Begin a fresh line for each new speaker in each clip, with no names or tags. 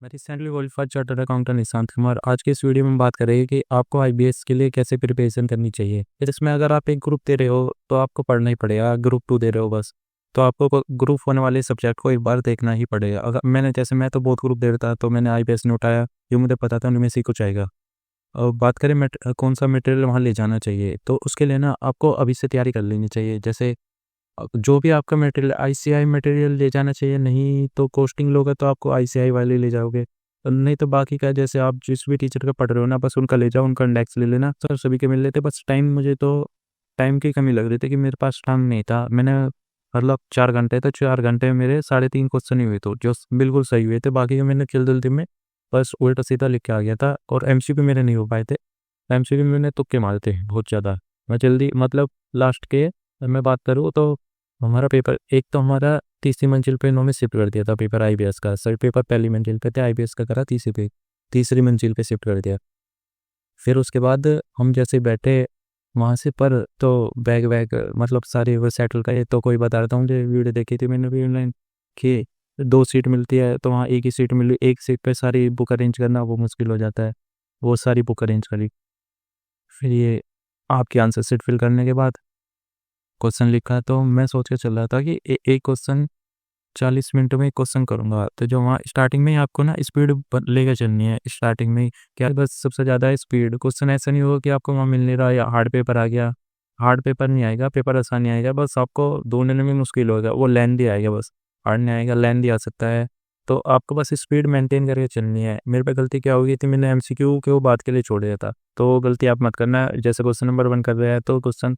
मैं recently qualified chartered accountant Nishant Kumar. आज के इस वीडियो में बात करेंगे कि आपको आईबीएस के लिए कैसे प्रिपरेशन करनी चाहिए। फिर इसमें अगर आप एक ग्रुप दे रहे हो तो आपको पढ़ना ही पड़ेगा। ग्रुप 2 दे रहे हो बस तो आपको ग्रुप 1 वाले सब्जेक्ट को एक बार देखना ही पड़ेगा। अगर मैं तो बहुत ग्रुप दे रहा था तो मैंने आईबीएस नहीं उठाया, जो मुझे पता था उनमें से ही कुछ आएगा। और बात करें कौन सा मटेरियल वहाँ ले जाना चाहिए, तो उसके लिए ना आपको अभी से तैयारी कर लेनी चाहिए। जैसे जो भी आपका मटेरियल आईसीआई मटेरियल ले जाना चाहिए, नहीं तो कोस्टिंग लोगे तो आपको आईसीआई वाले ले जाओगे, नहीं तो बाकी का जैसे आप जिस भी टीचर का पढ़ रहे हो ना बस उनका ले जाओ, उनका इंडेक्स ले लेना। सर सभी के मिल लेते, बस मुझे तो टाइम की कमी लग रही थी कि मेरे पास टाइम नहीं था। मैंने मतलब 4 घंटे, तो 4 घंटे में मेरे 3.5 क्वेश्चन ही हुए, तो जो बिल्कुल सही हुए थे। बाकी का मैंने जल्दी में बस उल्टा सीधा लिख के आ गया था, और एमसीक्यू मेरे नहीं हो पाए थे। एमसीक्यू में मैंने तुक्के मारे थे बहुत ज़्यादा। मैं जल्दी मतलब लास्ट के मैं बात करूँ तो हमारा पेपर एक तो हमारा तीसरी मंजिल पे इन्होंने शिफ्ट कर दिया था पेपर आईबीएस का। सर पेपर पहली मंजिल पे थे, आईबीएस का करा तीसरी मंजिल पे शिफ्ट कर दिया। फिर उसके बाद हम जैसे बैठे वहाँ से पर तो बैग वैग मतलब सारे वो सेटल करे, तो कोई बता रहा था मुझे, वीडियो देखी थी मैंने भी ऑनलाइन कि 2 सीट मिलती है तो वहाँ एक ही सीट मिली, एक सीट पे सारी बुक अरेंज करना वो मुश्किल हो जाता है। वो सारी बुक अरेंज करी, फिर ये आपके आंसर शीट फिल करने के बाद क्वेश्चन लिखा। तो मैं सोच के चल रहा था कि एक क्वेश्चन 40 मिनटों में एक क्वेश्चन करूँगा। तो जो वहाँ स्टार्टिंग में ही आपको ना स्पीड लेकर चलनी है। स्टार्टिंग में ही क्या बस सबसे ज़्यादा स्पीड क्वेश्चन ऐसा नहीं होगा कि आपको वहाँ मिल नहीं रहा या हार्ड पेपर आ गया। हार्ड पेपर नहीं आएगा, पेपर आसान नहीं आएगा, बस आपको ढूंढने में मुश्किल होगा, वो लेंथी आएगा बस। हार्ड नहीं आएगा, लेंथी आ सकता है। तो आपको बस स्पीड मेंटेन करके चलनी है। मेरे पे गलती क्या हो गई थी, मैंने एमसीक्यू के वो बात के लिए छोड़ दिया था, तो वो गलती आप मत करना। जैसे क्वेश्चन नंबर 1 कर रहे हैं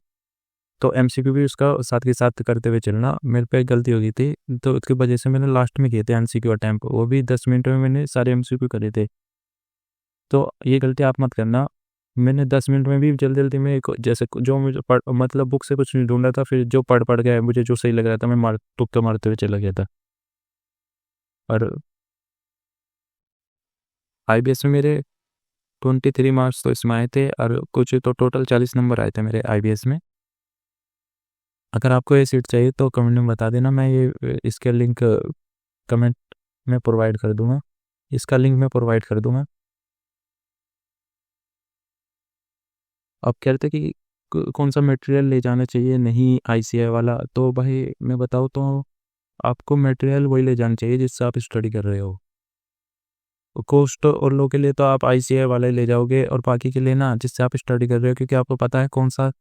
तो एमसीक्यू भी उसका साथ के साथ करते हुए चलना। मेरे पे गलती हो गई थी, तो उसकी वजह से मैंने लास्ट में किए थे एमसीक्यू अटैम्प्ट, वो भी 10 मिनट में मैंने सारे एमसीक्यू करे थे। तो ये गलती आप मत करना। मैंने 10 मिनट में भी जल्दी जल्दी में जैसे जो मुझे मतलब बुक से कुछ नहीं ढूंढा था, फिर जो पढ़ गया मुझे जो सही लग रहा था मैं तुक्का मारते हुए चला गया था। और आईबीएस में मेरे 23 मार्क्स तो इसमें आए थे, और कुछ तो टोटल 40 नंबर आए थे मेरे आईबीएस में। अगर आपको ये सीट चाहिए तो कमेंट में बता देना, मैं ये इसके लिंक कमेंट में प्रोवाइड कर दूंगा, इसका लिंक मैं प्रोवाइड कर दूंगा। आप कह रहे थे कि कौन सा मटेरियल ले जाना चाहिए, नहीं आईसीआई वाला, तो भाई मैं बताऊँ तो आपको मटेरियल वही ले जाना चाहिए जिससे आप स्टडी कर रहे हो। कोस्ट और लो के लिए तो आप आईसीआई वाला ही ले जाओगे, और बाकी के लिए ना जिससे आप स्टडी कर रहे हो, क्योंकि आपको पता है कौन सा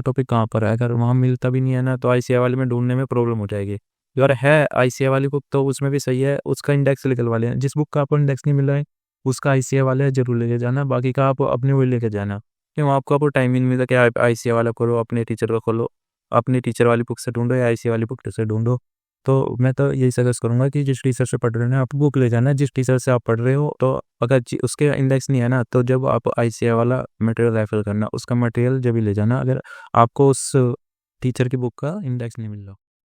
टॉपिक कहाँ पर है। अगर वहाँ मिलता भी नहीं है ना तो आईसीआई वाले में ढूंढने में प्रॉब्लम हो जाएगी। अगर है आईसीआई वाली बुक तो उसमें भी सही है, उसका इंडेक्स निकलवा लेना। जिस बुक का आपको इंडेक्स नहीं मिल रहा है उसका आईसीआई वाले जरूर लेके जाना, बाकी का आप अपने वही लेके जाना। क्यों आपको टाइम ही नहीं मिलता कि आप आईसीआई वाला खोलो, अपने टीचर का खोलो, अपनी टीचर वाली बुक से ढूंढो या आईसीआई वाली बुक से ढूंढो। तो मैं तो यही सजेस्ट करूंगा कि जिस टीचर से पढ़ रहे हो ना आप बुक ले जाना, जिस टीचर से आप पढ़ रहे हो। तो अगर उसके इंडेक्स नहीं है ना तो जब आप आईसीआई वाला मटेरियल रेफर करना, उसका मटेरियल जब भी ले जाना अगर आपको उस टीचर की बुक का इंडेक्स नहीं मिल रहा।